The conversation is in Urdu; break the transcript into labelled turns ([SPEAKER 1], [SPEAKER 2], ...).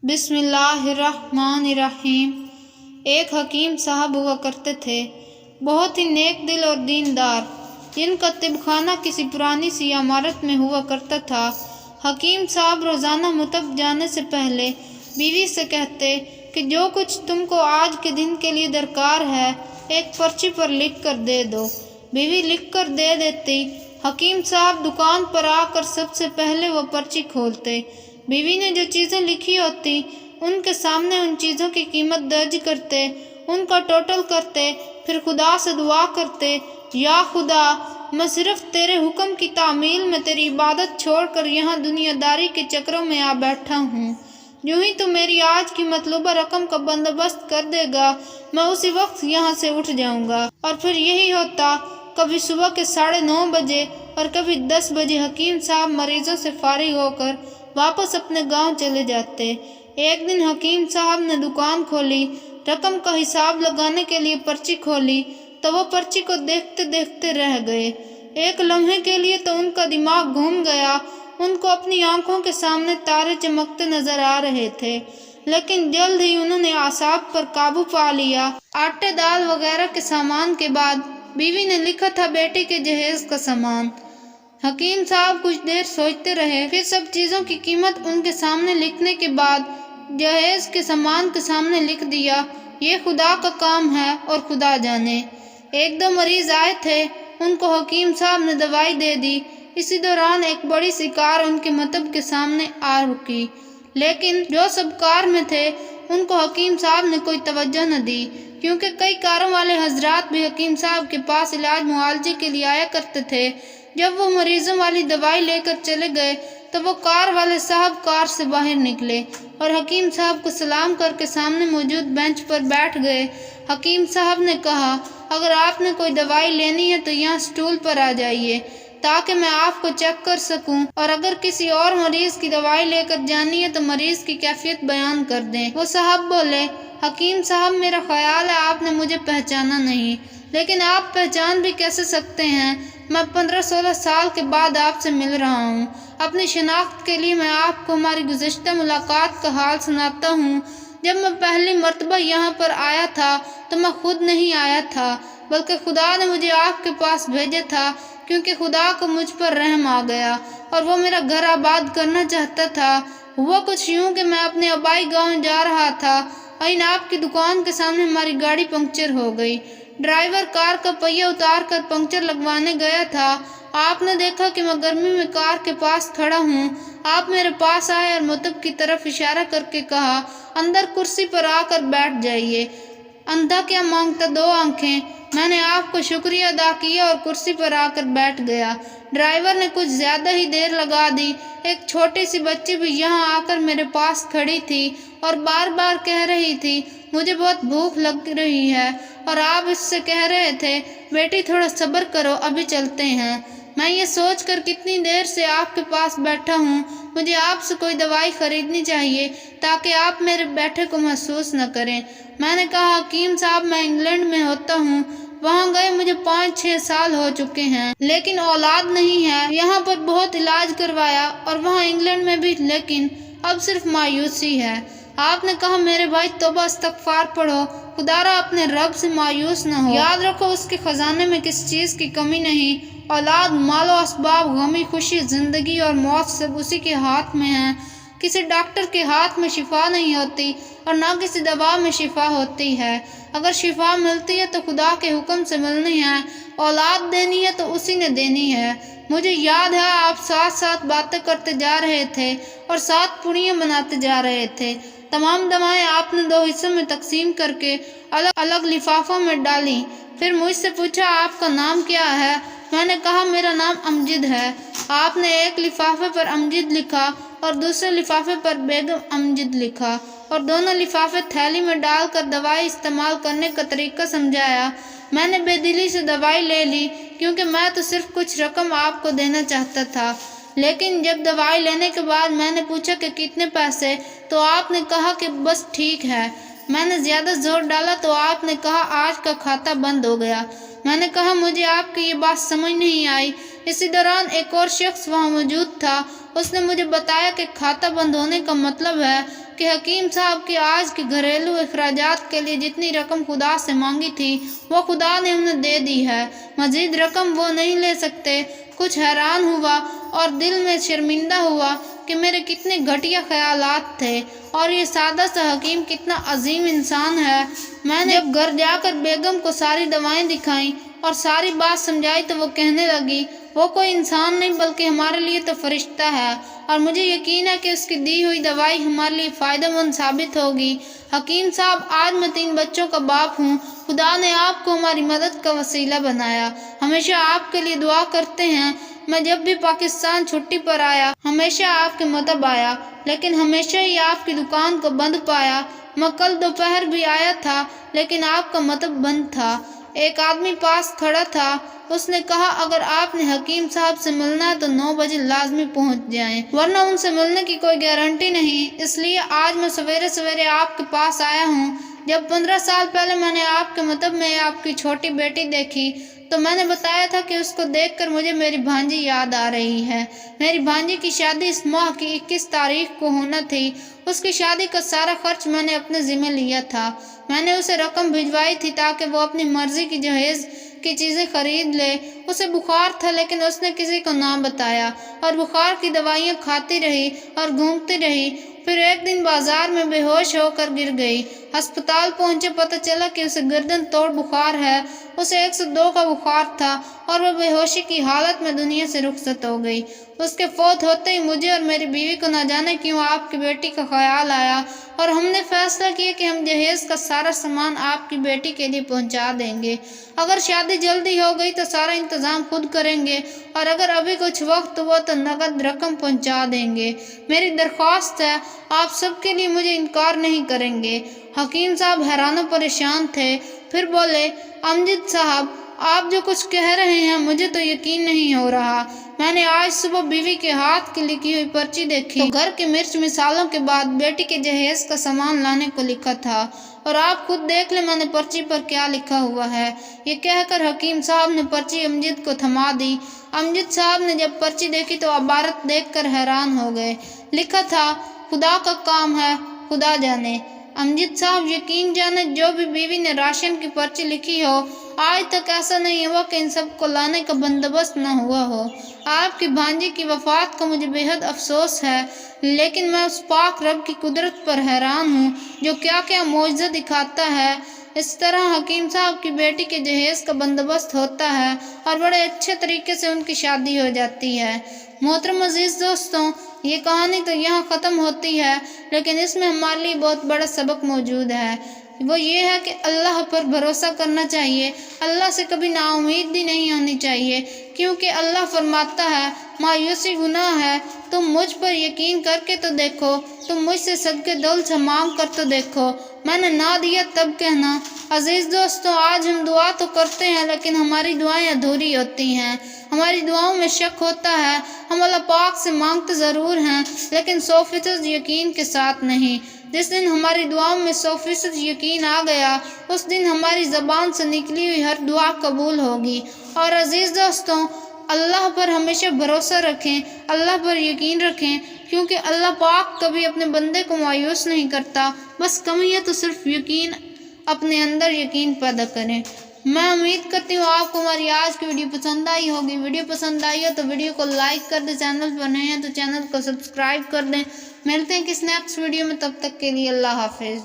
[SPEAKER 1] بسم اللہ الرحمن الرحیم۔ ایک حکیم صاحب ہوا کرتے تھے، بہت ہی نیک دل اور دیندار، جن کا طب خانہ کسی پرانی سی عمارت میں ہوا کرتا تھا۔ حکیم صاحب روزانہ مطب جانے سے پہلے بیوی سے کہتے کہ جو کچھ تم کو آج کے دن کے لیے درکار ہے ایک پرچی پر لکھ کر دے دو۔ بیوی لکھ کر دے دیتی۔ حکیم صاحب دکان پر آ کر سب سے پہلے وہ پرچی کھولتے۔ بیوی نے جو چیزیں لکھی ہوتی ان کے سامنے ان چیزوں کی قیمت درج کرتے، ان کا ٹوٹل کرتے، پھر خدا سے دعا کرتے، یا خدا، میں صرف تیرے حکم کی تعمیل میں تیری عبادت چھوڑ کر یہاں دنیا داری کے چکروں میں آ بیٹھا ہوں۔ جو ہی تو میری آج کی مطلوبہ رقم کا بندوبست کر دے گا میں اسی وقت یہاں سے اٹھ جاؤں گا۔ اور پھر یہی ہوتا، کبھی صبح کے 9:30 بجے اور کبھی 10 بجے حکیم صاحب مریضوں سے فارغ ہو کر واپس اپنے گاؤں چلے جاتے۔ ایک دن حکیم صاحب نے دکان کھولی، رقم کا حساب لگانے کے لیے پرچی کھولی تو وہ پرچی کو دیکھتے دیکھتے رہ گئے۔ ایک لمحے کے لیے تو ان کا دماغ گھوم گیا، ان کو اپنی آنکھوں کے سامنے تارے چمکتے نظر آ رہے تھے، لیکن جلد ہی انہوں نے اعصاب پر قابو پا لیا۔ آٹے دال وغیرہ کے سامان کے بعد بیوی نے لکھا تھا بیٹی کے جہیز کا سامان۔ حکیم صاحب کچھ دیر سوچتے رہے، پھر سب چیزوں کی قیمت ان کے سامنے لکھنے کے بعد جہیز کے سامان کے سامنے لکھ دیا، یہ خدا کا کام ہے اور خدا جانے۔ ایک دو مریض آئے تھے، ان کو حکیم صاحب نے دوائی دے دی۔ اسی دوران ایک بڑی سی کار ان کے مطب کے سامنے آ رکی، لیکن جو سب کار میں تھے ان کو حکیم صاحب نے کوئی توجہ نہ دی، کیونکہ کئی کاروں والے حضرات بھی حکیم صاحب کے پاس علاج معالجے کے لیے آیا کرتے تھے۔ جب وہ مریضوں والی دوائی لے کر چلے گئے تو وہ کار والے صاحب کار سے باہر نکلے اور حکیم صاحب کو سلام کر کے سامنے موجود بینچ پر بیٹھ گئے۔ حکیم صاحب نے کہا، اگر آپ نے کوئی دوائی لینی ہے تو یہاں سٹول پر آ جائیے تاکہ میں آپ کو چیک کر سکوں، اور اگر کسی اور مریض کی دوائی لے کر جانی ہے تو مریض کی کیفیت بیان کر دیں۔ وہ صاحب بولے، حکیم صاحب، میرا خیال ہے آپ نے مجھے پہچانا نہیں، لیکن آپ پہچان بھی کیسے سکتے ہیں؟ میں 15-16 سال کے بعد آپ سے مل رہا ہوں۔ اپنی شناخت کے لیے میں آپ کو ہماری گزشتہ ملاقات کا حال سناتا ہوں۔ جب میں پہلی مرتبہ یہاں پر آیا تھا تو میں خود نہیں آیا تھا، بلکہ خدا نے مجھے آپ کے پاس بھیجا تھا، کیونکہ خدا کو مجھ پر رحم آ گیا اور وہ میرا گھر آباد کرنا چاہتا تھا۔ ہوا کچھ یوں کہ میں اپنے آبائی گاؤں جا رہا تھا، عین آپ کی دکان کے سامنے ہماری گاڑی پنکچر ہو گئی۔ ڈرائیور کار کا پہیہ اتار کر پنکچر لگوانے گیا تھا۔ آپ نے دیکھا کہ میں گرمی میں کار کے پاس کھڑا ہوں۔ آپ میرے پاس آئے اور مطب کی طرف اشارہ کر کے کہا، اندر کرسی پر آ کر بیٹھ جائیے۔ اندھا کیا مانگتا دو آنکھیں۔ میں نے آپ کو شکریہ ادا کیا اور کرسی پر آ کر بیٹھ گیا۔ ڈرائیور نے کچھ زیادہ ہی دیر لگا دی۔ ایک چھوٹی سی بچی بھی یہاں آ کر میرے پاس کھڑی تھی اور بار بار کہہ رہی تھی، مجھے بہت بھوک لگ رہی ہے، اور آپ اس سے کہہ رہے تھے، بیٹی تھوڑا صبر کرو، ابھی چلتے ہیں۔ میں یہ سوچ کر کتنی دیر سے آپ کے پاس بیٹھا ہوں، مجھے آپ سے کوئی دوائی خریدنی چاہیے تاکہ آپ میرے بیٹھے کو محسوس نہ کریں۔ میں نے کہا، حکیم صاحب، میں انگلینڈ میں ہوتا ہوں، وہاں گئے مجھے 5-6 سال ہو چکے ہیں، لیکن اولاد نہیں ہے۔ یہاں پر بہت علاج کروایا اور وہاں انگلینڈ میں بھی، لیکن اب صرف مایوسی ہے۔ آپ نے کہا، میرے بھائی، توبہ استغفار پڑھو، خدا را اپنے رب سے مایوس نہ ہو، یاد رکھو اس کے خزانے میں کسی چیز کی کمی نہیں۔ اولاد، مال و اسباب، غمی خوشی، زندگی اور موت سب اسی کے ہاتھ میں ہیں۔ کسی ڈاکٹر کے ہاتھ میں شفا نہیں ہوتی اور نہ کسی دوا میں شفا ہوتی ہے۔ اگر شفا ملتی ہے تو خدا کے حکم سے ملنی ہے، اولاد دینی ہے تو اسی نے دینی ہے۔ مجھے یاد ہے آپ ساتھ ساتھ باتیں کرتے جا رہے تھے اور ساتھ پوڑیاں بناتے جا رہے تھے۔ تمام دوائیں آپ نے 2 حصوں میں تقسیم کر کے الگ الگ لفافوں میں ڈالی۔ پھر مجھ سے پوچھا، آپ کا نام کیا ہے؟ میں نے کہا، میرا نام امجد ہے۔ آپ نے ایک لفافے پر امجد لکھا اور دوسرے لفافے پر بیگم امجد لکھا، اور دونوں لفافے تھیلی میں ڈال کر دوائی استعمال کرنے کا طریقہ سمجھایا۔ میں نے بے دلی سے دوائی لے لی، کیونکہ میں تو صرف کچھ رقم آپ کو دینا چاہتا تھا، لیکن جب دوائی لینے کے بعد میں نے پوچھا کہ کتنے پیسے، تو آپ نے کہا کہ بس ٹھیک ہے۔ میں نے زیادہ زور ڈالا تو آپ نے کہا، آج کا کھاتا بند ہو گیا۔ میں نے کہا، مجھے آپ کی یہ بات سمجھ نہیں آئی، اسی دوران ایک اور شخص وہاں موجود تھا۔ اس نے مجھے بتایا کہ کھاتہ بند ہونے کا مطلب ہے کہ حکیم صاحب کی آج کے گھریلو اخراجات کے لیے جتنی رقم خدا سے مانگی تھی وہ خدا نے انہیں دے دی ہے، مزید رقم وہ نہیں لے سکتے۔ کچھ حیران ہوا اور دل میں شرمندہ ہوا کہ میرے کتنے گھٹیا خیالات تھے اور یہ سادہ سا حکیم کتنا عظیم انسان ہے۔ میں نے جب گھر جا کر بیگم کو ساری دوائیں دکھائیں اور ساری بات سمجھائی تو وہ کہنے لگی، وہ کوئی انسان نہیں بلکہ ہمارے لیے تو فرشتہ ہے، اور مجھے یقین ہے کہ اس کی دی ہوئی دوائی ہمارے لیے فائدہ مند ثابت ہوگی۔ حکیم صاحب، آج میں 3 بچوں کا باپ ہوں۔ خدا نے آپ کو ہماری مدد کا وسیلہ بنایا۔ ہمیشہ آپ کے لیے دعا کرتے ہیں۔ میں جب بھی پاکستان چھٹی پر آیا ہمیشہ آپ کے مطب آیا، لیکن ہمیشہ ہی آپ کی دکان کو بند پایا۔ میں کل دوپہر بھی آیا تھا لیکن آپ کا مطب بند تھا۔ ایک آدمی پاس کھڑا تھا۔ اس نے کہا، اگر آپ نے حکیم صاحب سے ملنا ہے تو 9 بجے لازمی پہنچ جائیں، ورنہ ان سے ملنے کی کوئی گارنٹی نہیں۔ اس لیے آج میں سویرے سویرے آپ کے پاس آیا ہوں۔ جب 15 سال پہلے میں نے آپ کے مطب میں آپ کی چھوٹی بیٹی دیکھی تو میں نے بتایا تھا کہ اس کو دیکھ کر مجھے میری بھانجی یاد آ رہی ہے۔ میری بھانجی کی شادی اس ماہ کی 21 تاریخ کو ہونا تھی۔ اس کی شادی کا سارا خرچ میں نے اپنے ذمہ لیا تھا۔ میں نے اسے رقم بھجوائی تھی تاکہ وہ اپنی مرضی کی جہیز کی چیزیں خرید لے۔ اسے بخار تھا لیکن اس نے کسی کو نہ بتایا اور بخار کی دوائیاں کھاتی رہی اور گھومتی رہی۔ پھر ایک دن بازار میں بے ہوش ہو کر گر گئی۔ ہسپتال پہنچے، پتہ چلا کہ اسے گردن توڑ بخار ہے۔ اسے 102 کا بخار تھا اور وہ بے ہوشی کی حالت میں دنیا سے رخصت ہو گئی۔ اس کے فوت ہوتے ہی مجھے اور میری بیوی کو نہ جانے کیوں آپ کی بیٹی کا خیال آیا اور ہم نے فیصلہ کیا کہ ہم جہیز کا سارا سامان آپ کی بیٹی کے لیے پہنچا دیں گے۔ اگر شادی جلدی ہو گئی تو سارا انتظام خود کریں گے، اور اگر ابھی کچھ وقت ہوا تو نقد رقم پہنچا دیں گے۔ میری درخواست ہے، آپ سب کے لیے مجھے انکار نہیں کریں گے۔ حکیم صاحب حیران و پریشان تھے۔ پھر بولے، امجد صاحب، آپ جو کچھ کہہ رہے ہیں مجھے تو یقین نہیں ہو رہا۔ میں نے آج صبح بیوی کے ہاتھ کی لکھی ہوئی پرچی دیکھی تو گھر کے مرچ مسالوں کے بعد بیٹی کے جہیز کا سامان لانے کو لکھا تھا، اور آپ خود دیکھ لیں میں نے پرچی پر کیا لکھا ہوا ہے۔ یہ کہہ کر حکیم صاحب نے پرچی امجد کو تھما دی۔ امجد صاحب نے جب پرچی دیکھی تو عبارت دیکھ کر حیران ہو گئے۔ لکھا تھا، خدا کا کام ہے، خدا جانے۔ امجد صاحب یقین جانے، جو بھی بیوی نے راشن کی پرچی لکھی ہو، آج تک ایسا نہیں ہوا کہ ان سب کو لانے کا بندوبست نہ ہوا ہو۔ آپ کی بھانجی کی وفات کا مجھے بے حد افسوس ہے، لیکن میں اس پاک رب کی قدرت پر حیران ہوں جو کیا کیا معجزہ دکھاتا ہے۔ اس طرح حکیم صاحب کی بیٹی کے جہیز کا بندوبست ہوتا ہے اور بڑے اچھے طریقے سے ان کی شادی ہو جاتی ہے۔ محترم عزیز دوستوں، یہ کہانی تو یہاں ختم ہوتی ہے، لیکن اس میں ہمارے لیے بہت بڑا سبق موجود ہے۔ وہ یہ ہے کہ اللہ پر بھروسہ کرنا چاہیے، اللہ سے کبھی نا امید بھی نہیں ہونی چاہیے، کیونکہ اللہ فرماتا ہے، مایوسی گناہ ہے، تم مجھ پر یقین کر کے تو دیکھو، تم مجھ سے صدقے دل سے مانگ کر تو دیکھو، میں نے نہ دیا تب کہنا۔ عزیز دوستوں، آج ہم دعا تو کرتے ہیں لیکن ہماری دعائیں ادھوری ہوتی ہیں، ہماری دعاؤں میں شک ہوتا ہے۔ ہم اللہ پاک سے مانگتے ضرور ہیں لیکن 100% یقین کے ساتھ نہیں۔ جس دن ہماری دعاؤں میں 100% یقین آ گیا، اس دن ہماری زبان سے نکلی ہوئی ہر دعا قبول ہوگی۔ اور عزیز دوستوں، اللہ پر ہمیشہ بھروسہ رکھیں، اللہ پر یقین رکھیں، کیونکہ اللہ پاک کبھی اپنے بندے کو مایوس نہیں کرتا۔ بس کمی ہے تو صرف یقین، اپنے اندر یقین پیدا کریں۔ میں امید کرتی ہوں آپ کو ہماری آج کی ویڈیو پسند آئی ہوگی۔ ویڈیو پسند آئی ہو تو ویڈیو کو لائک کر دیں، چینل پر نئے ہیں تو چینل کو سبسکرائب کر دیں۔ ملتے ہیں کس نیکسٹ ویڈیو میں، تب تک کے لیے اللہ حافظ۔